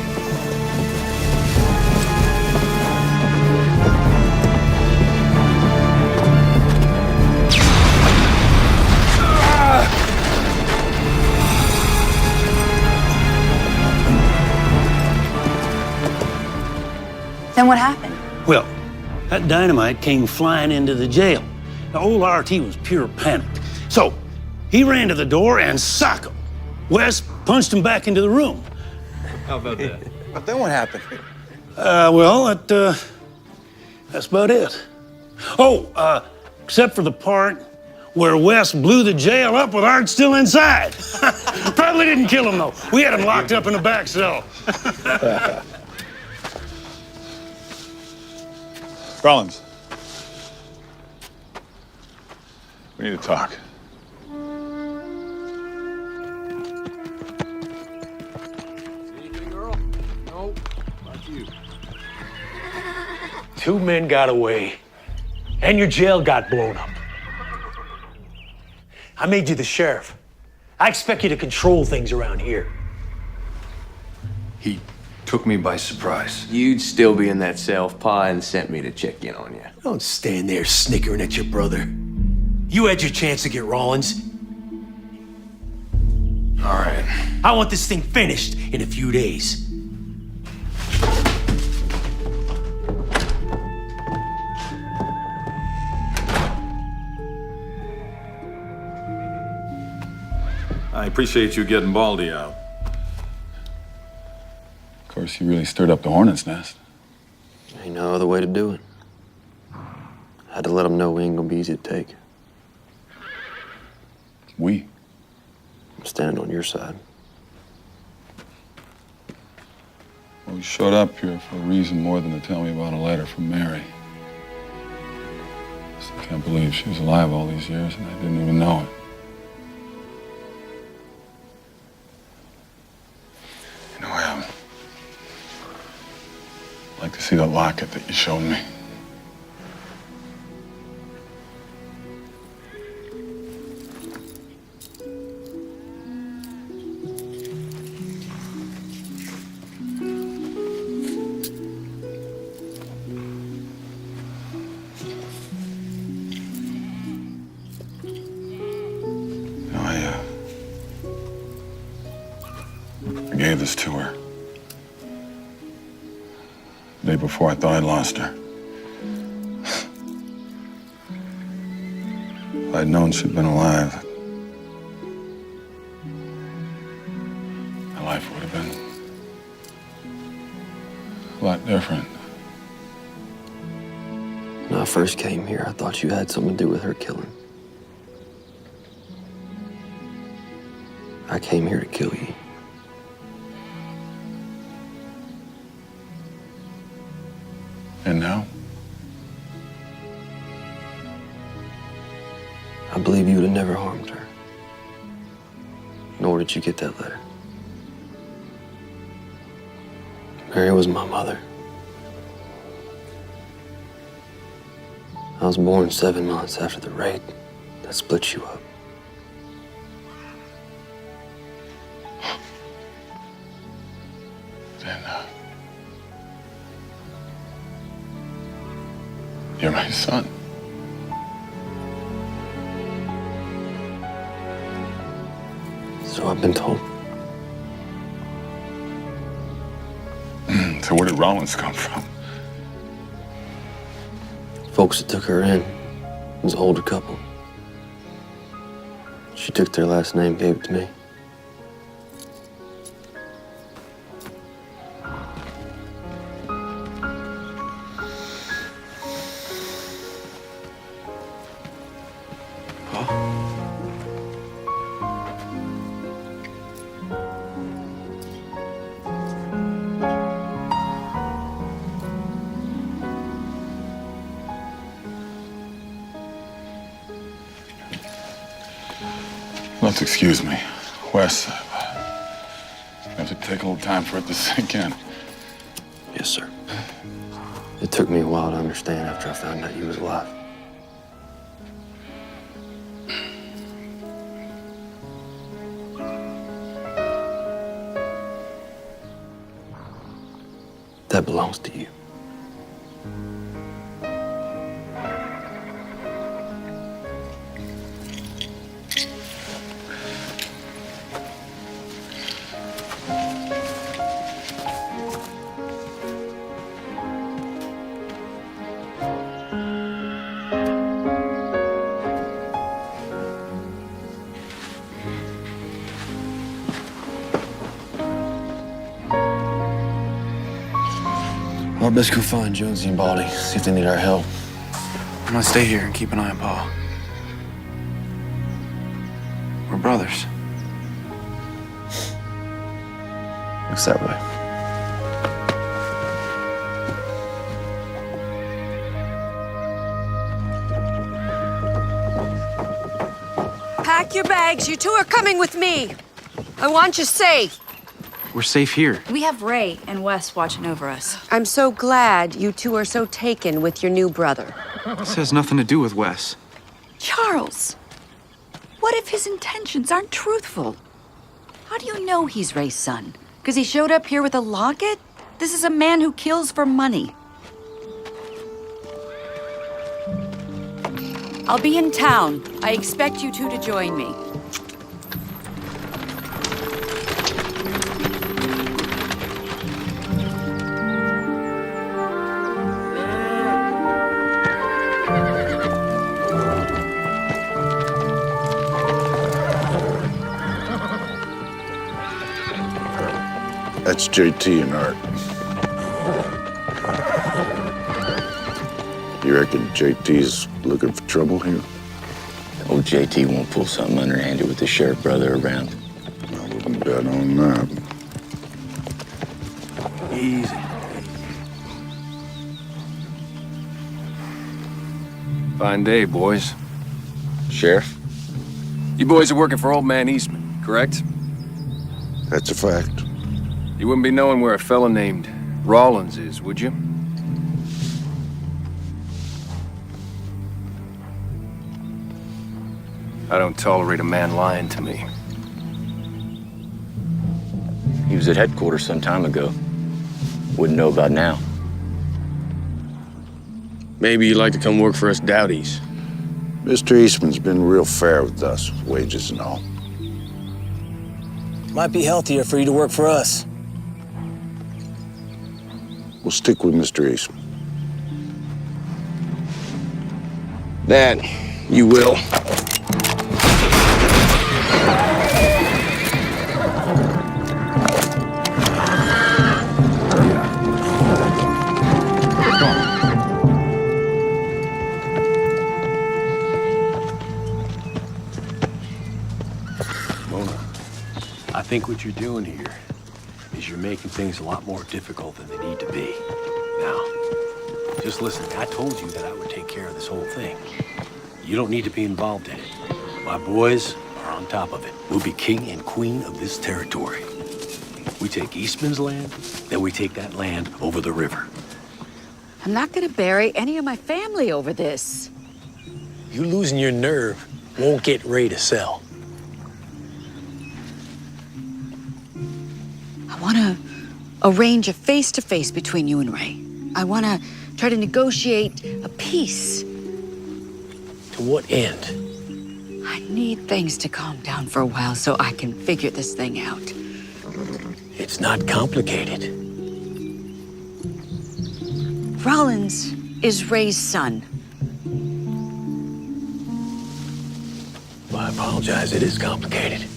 Then what happened? Well, that dynamite came flying into the jail. Now, old RT was pure panicked. So he ran to the door and sock him. Wes punched him back into the room. How about that? But then what happened? That's about it. Oh, except for the part where Wes blew the jail up with Art still inside. Probably didn't kill him, though. We had him locked up in the back cell. Rollins. We need to talk. Anything, Earl? No, not you. 2 men got away, and your jail got blown up. I made you the sheriff. I expect you to control things around here. He took me by surprise. You'd still be in that cell if Pa hadn't sent me to check in on you. Don't stand there snickering at your brother. You had your chance to get Rollins. All right. I want this thing finished in a few days. I appreciate you getting Baldy out. Of course, he really stirred up the hornet's nest. Ain't no other way to do it. Had to let him know we ain't gonna be easy to take. We? I'm standing on your side. Well, we showed up here for a reason more than to tell me about a letter from Mary. I can't believe she was alive all these years and I didn't even know it. You know, I'd like to see the locket that you showed me. I gave this to her. The day before I thought I'd lost her. If I'd known she'd been alive, my life would have been a lot different. When I first came here, I thought you had something to do with her killing. I came here to kill you. And now? I believe you would have never harmed her. Nor did you get that letter. Mary was my mother. I was born 7 months after the raid that split you up. Then, you're my son. So I've been told. So where did Rollins come from? Folks that took her in was an older couple. She took their last name, gave it to me. Let's excuse me. Wes, I have to take a little time for it to sink in. Yes, sir. It took me a while to understand after I found out you was alive. That belongs to you. Well, I best go find Jonesy and Baldy, see if they need our help. I'm gonna stay here and keep an eye on Paul. We're brothers. Looks that way. Pack your bags. You two are coming with me. I want you safe. We're safe here. We have Ray and Wes watching over us. I'm so glad you two are so taken with your new brother. This has nothing to do with Wes. Charles, what if his intentions aren't truthful? How do you know he's Ray's son? Because he showed up here with a locket? This is a man who kills for money. I'll be in town. I expect you two to join me. That's JT and Art. You reckon JT's looking for trouble here? Old JT won't pull something underhanded with the sheriff brother around. I wouldn't bet on that. Easy. Fine day, boys. Sheriff? You boys are working for Old Man Eastman, correct? That's a fact. You wouldn't be knowing where a fella named Rollins is, would you? I don't tolerate a man lying to me. He was at headquarters some time ago. Wouldn't know about now. Maybe you'd like to come work for us Dowdies. Mr. Eastman's been real fair with us, wages and all. Might be healthier for you to work for us. We'll stick with Mr. Eastman. That you will. Mona, I think what you're doing here is you're making things a lot more difficult than they need to be. Now, just listen, I told you that I would take care of this whole thing. You don't need to be involved in it. My boys are on top of it. We'll be king and queen of this territory. We take Eastman's land, then we take that land over the river. I'm not gonna bury any of my family over this. You losing your nerve won't get Ray to sell. I wanna arrange a face-to-face between you and Ray. I wanna try to negotiate a peace. To what end? I need things to calm down for a while so I can figure this thing out. It's not complicated. Rollins is Ray's son. Well, I apologize, it is complicated.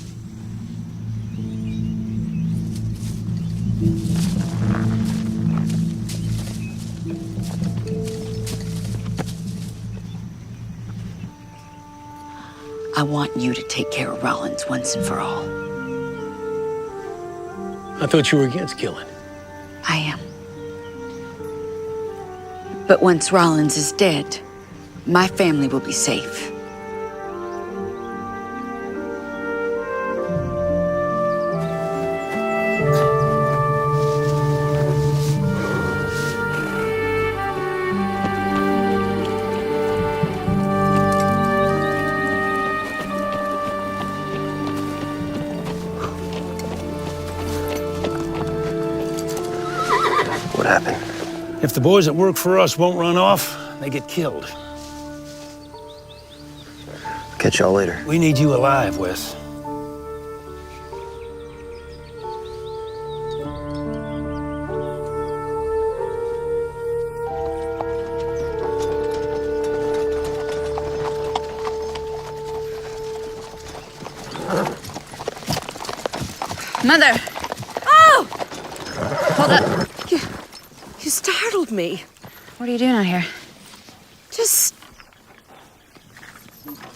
I want you to take care of Rollins once and for all. I thought you were against killing. I am. But once Rollins is dead, my family will be safe. What happened? If the boys that work for us won't run off, they get killed. Catch y'all later. We need you alive, Wes. Mother! Oh! Hold up. You startled me. What are you doing out here? Just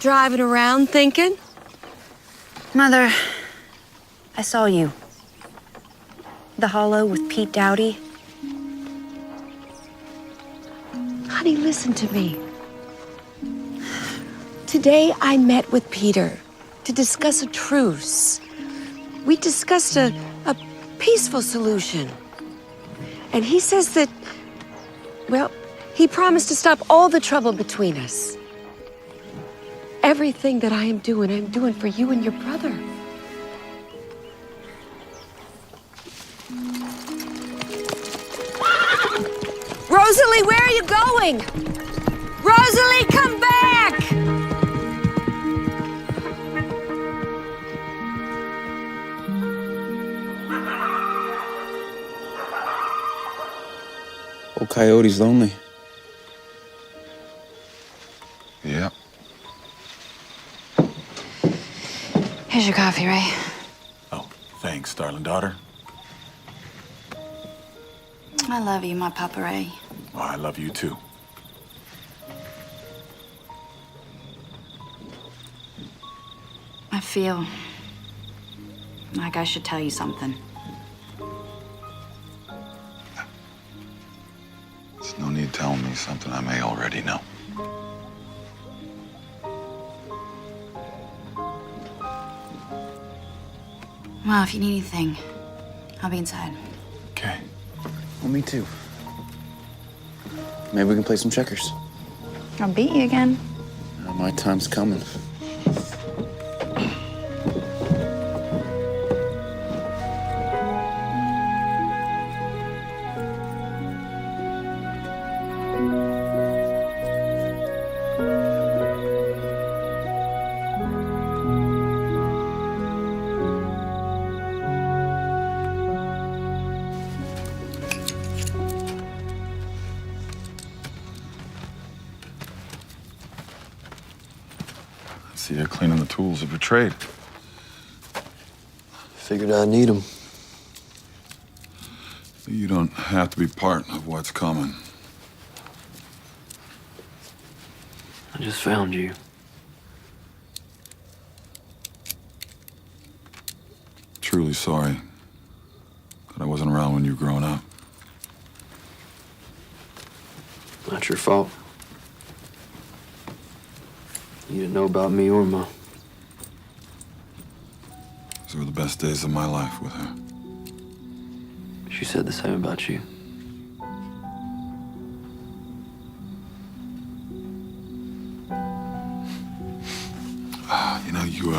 driving around thinking. Mother, I saw you. The Hollow with Pete Dowdy. Honey, listen to me. Today I met with Peter to discuss a truce. We discussed a peaceful solution. And he says that, well, he promised to stop all the trouble between us. Everything that I'm doing for you and your brother. Rosalie, where are you going? Rosalie, come back! Old Coyote's lonely. Yep. Here's your coffee, Ray. Oh, thanks, darling daughter. I love you, my Papa Ray. Oh, I love you too. I feel like I should tell you something. There's no need telling me something I may already know. Well, if you need anything, I'll be inside. Okay. Well, me too. Maybe we can play some checkers. I'll beat you again. My time's coming. See, you're cleaning the tools of your trade. Figured I'd need them. You don't have to be part of what's coming. I just found you. truly sorry that I wasn't around when you were growing up. Not your fault. You didn't know about me or Mom. These were the best days of my life with her. She said the same about you. You know, you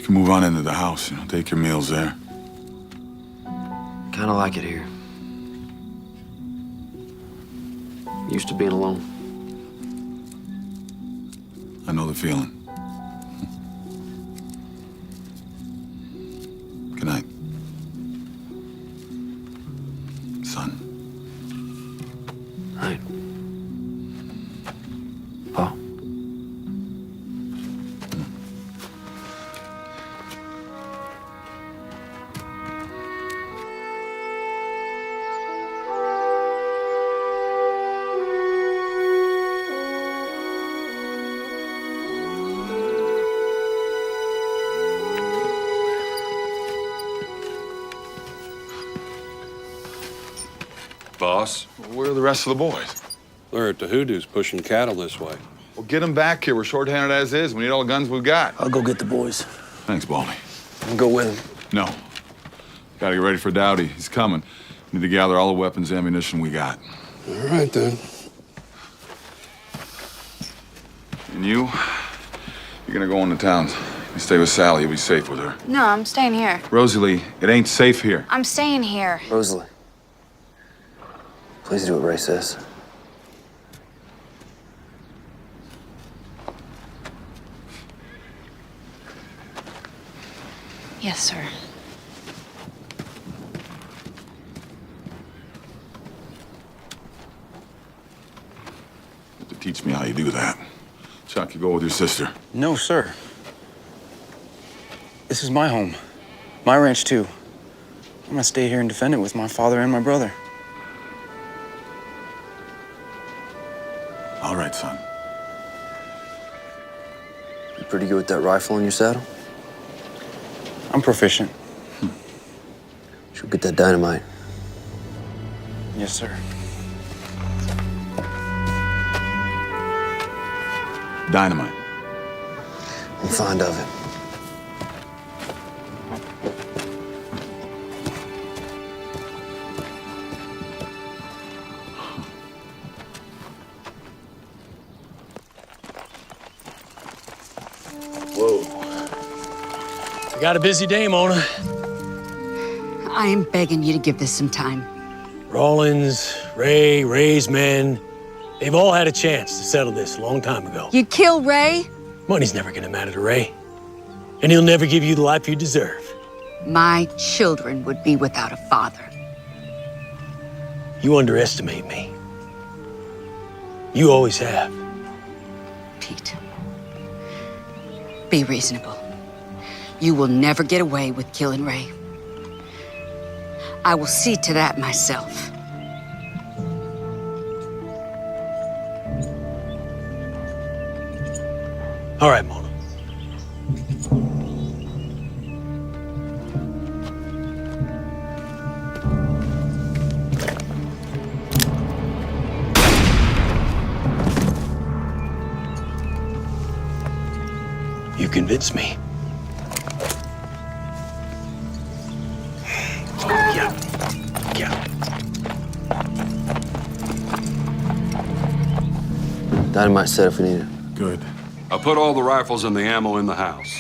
can move on into the house, you know, take your meals there. Kind of like it here. Used to being alone. I know the feeling. Good night, son. Night. Pa. Boss? Where are the rest of the boys? They're at the Hoodoo's pushing cattle this way. Well, get them back here. We're shorthanded as is. We need all the guns we've got. I'll go get the boys. Thanks, Baldy. I'll go with him. No. Gotta get ready for Dowdy. He's coming. Need to gather all the weapons and ammunition we got. All right, then. And you're gonna go into town. You stay with Sally. You'll be safe with her. No, I'm staying here. Rosalie, it ain't safe here. I'm staying here. Rosalie. Please do what Ray says. Yes, sir. You have to teach me how you do that. Chuck, you go with your sister. No, sir. This is my home. My ranch, too. I'm gonna stay here and defend it with my father and my brother. All right, son. You pretty good with that rifle in your saddle? I'm proficient. Should get that dynamite. Yes, sir. Dynamite. I'm fond of it. You got a busy day, Mona. I am begging you to give this some time. Rollins, Ray's men, they've all had a chance to settle this a long time ago. You'd kill Ray? Money's never gonna matter to Ray. And he'll never give you the life you deserve. My children would be without a father. You underestimate me. You always have. Pete, be reasonable. You will never get away with killing Ray. I will see to that myself. All right, Mona. You convinced me. Dynamite set if we need it. Good. I put all the rifles and the ammo in the house.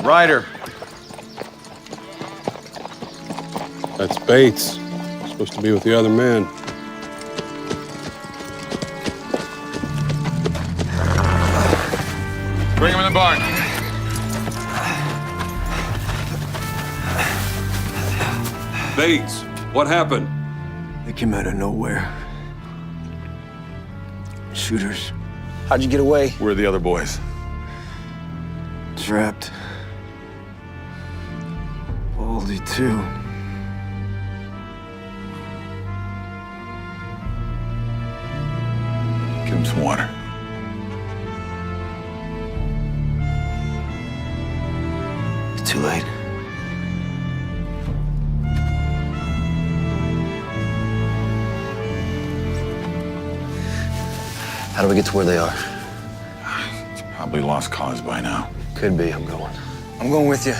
Ryder. That's Bates. Supposed to be with the other men. Bring him in the barn. Bates, what happened? They came out of nowhere. Shooters. How'd you get away? Where are the other boys? Trapped. Baldy, too. him some water. It's too late. How do we get to where they are? It's probably lost cause by now. Could be. I'm going. I'm going with you.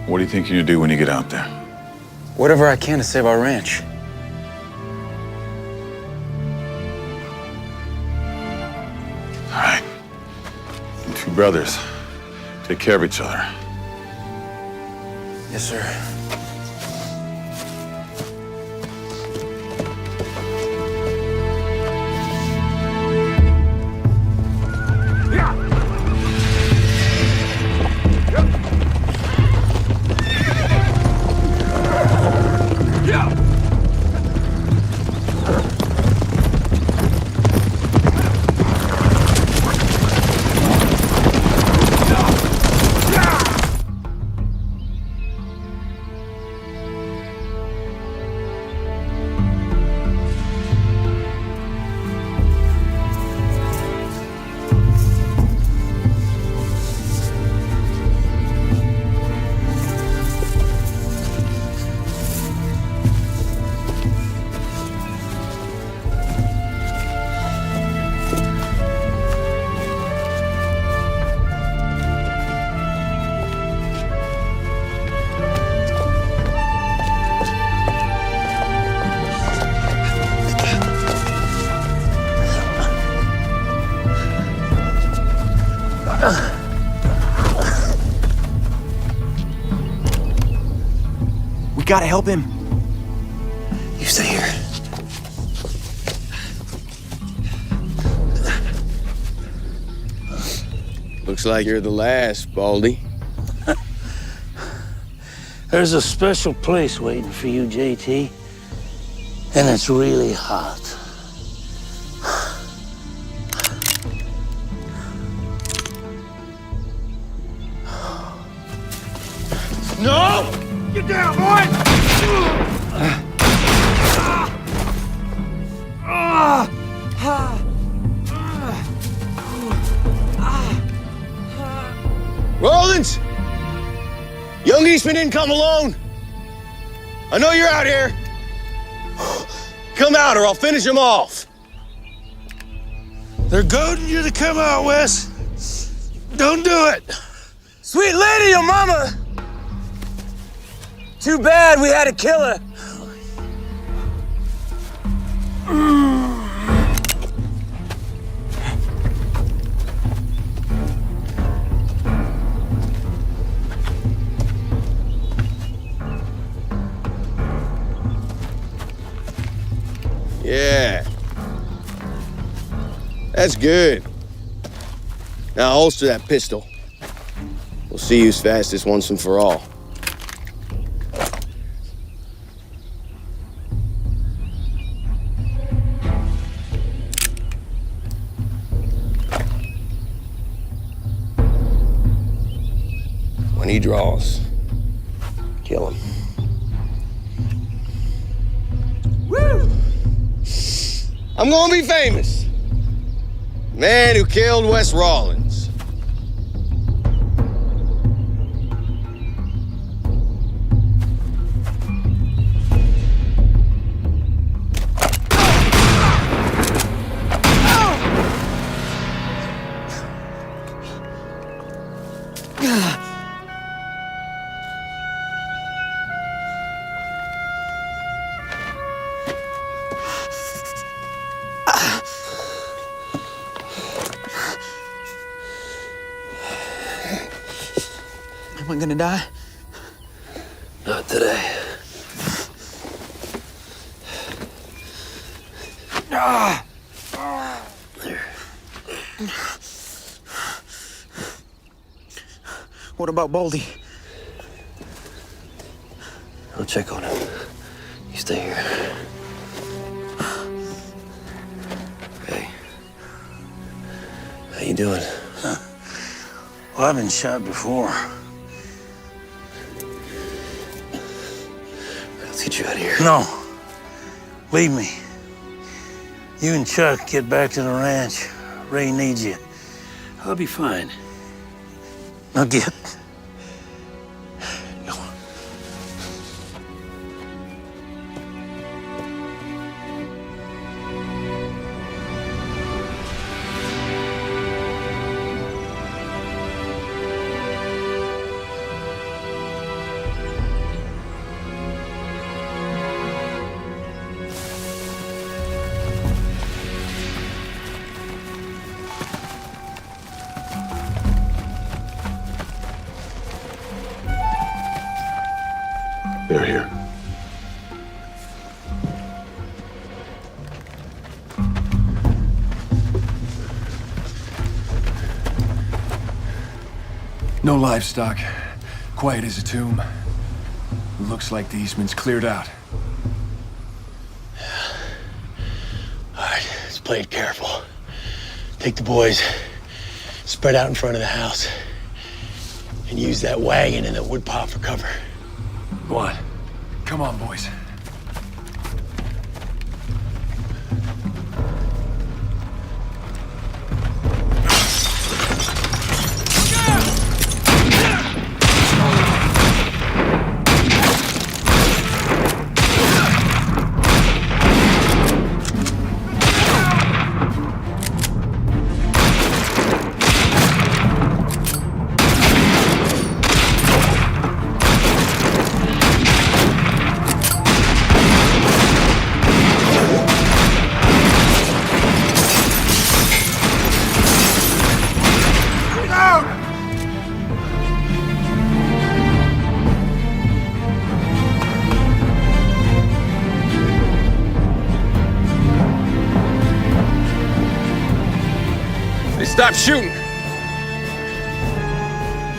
What do you think you'll do when you get out there? Whatever I can to save our ranch. All right. You two brothers, take care of each other. Yes, sir. We gotta help him. You stay here. Looks like you're the last, Baldy. There's a special place waiting for you, JT. And it's really hot. No! Get down, boy! Rollins! Young Eastman didn't come alone. I know you're out here. Come out or I'll finish him off. They're goading you to come out, Wes. Don't do it. Sweet lady, your mama! Too bad we had to kill her. Yeah. That's good. Now holster that pistol. We'll see who's fastest once and for all. When he draws, kill him. Woo! I'm gonna be famous. Man who killed Wes Rawlins. Am I gonna die? Not today. There. What about Baldy? I'll check on him. You stay here. Hey. How you doing? Well, I've been shot before. Let's get you out of here. No. Leave me. You and Chuck get back to the ranch. Ray needs you. I'll be fine. Now get. They're here. No livestock. Quiet as a tomb. Looks like the Eastman's cleared out. All right, let's play it careful. Take the boys, spread out in front of the house, and use that wagon and the woodpile for cover. Go on. Come on, boys. Stop shooting!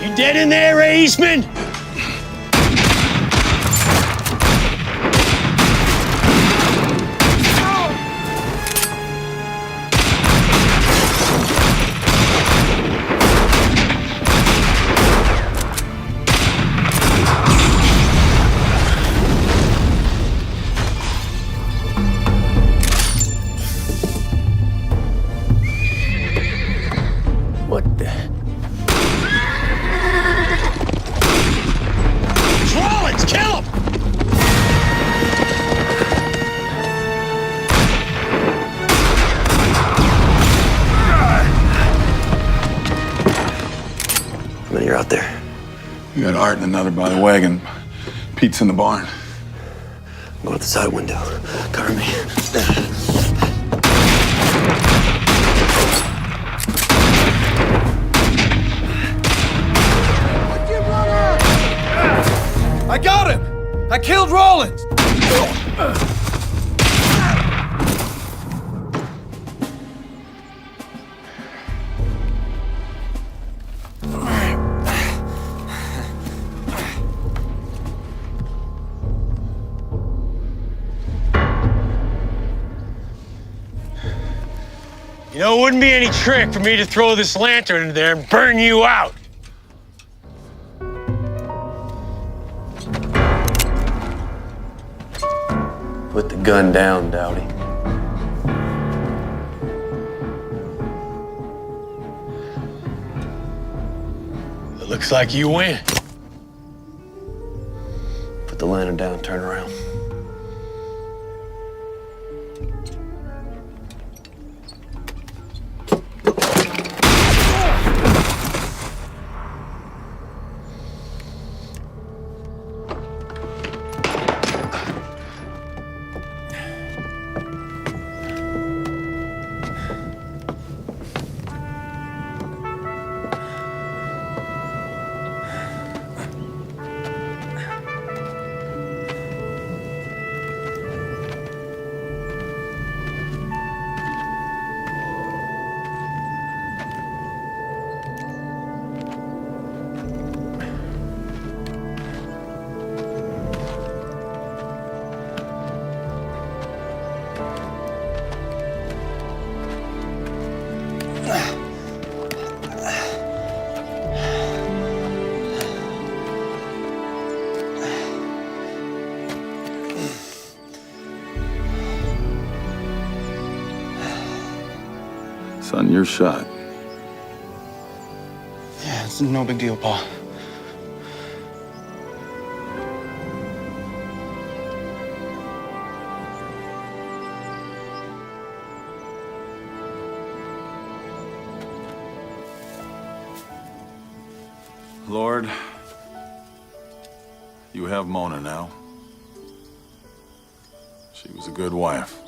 You dead in there, Ray Eastman? What the? Rollins, kill him! How many are out there? You got Art and another by the wagon. Pete's in the barn. Go out the side window. Cover me. I got him! I killed Rollins! You know, it wouldn't be any trick for me to throw this lantern in there and burn you out. Put the gun down, Dowdy. It looks like you win. Put the lantern down, turn around. Son, you're shot. Yeah, it's no big deal, Pa. Lord, you have Mona now. She was a good wife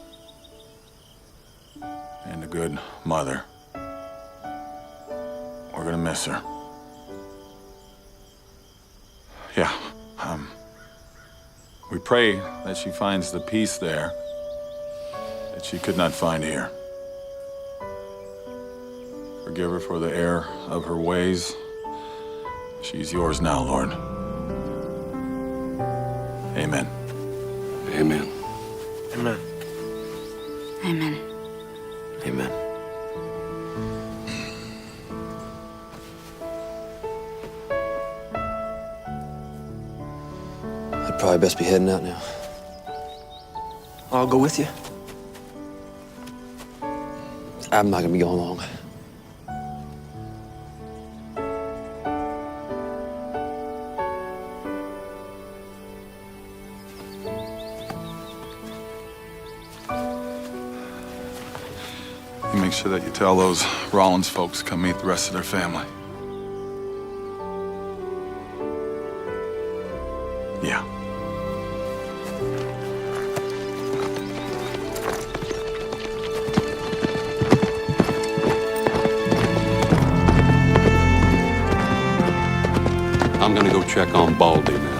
and a good mother. We're gonna miss her. Yeah, we pray that she finds the peace there that she could not find here. Forgive her for the error of her ways. She's yours now, Lord. Amen. Amen. Amen. Amen. Amen. I'd probably best be heading out now. I'll go with you. I'm not gonna be going long. You make sure that you tell those Rollins folks to come meet the rest of their family. Yeah. I'm gonna go check on Baldy now.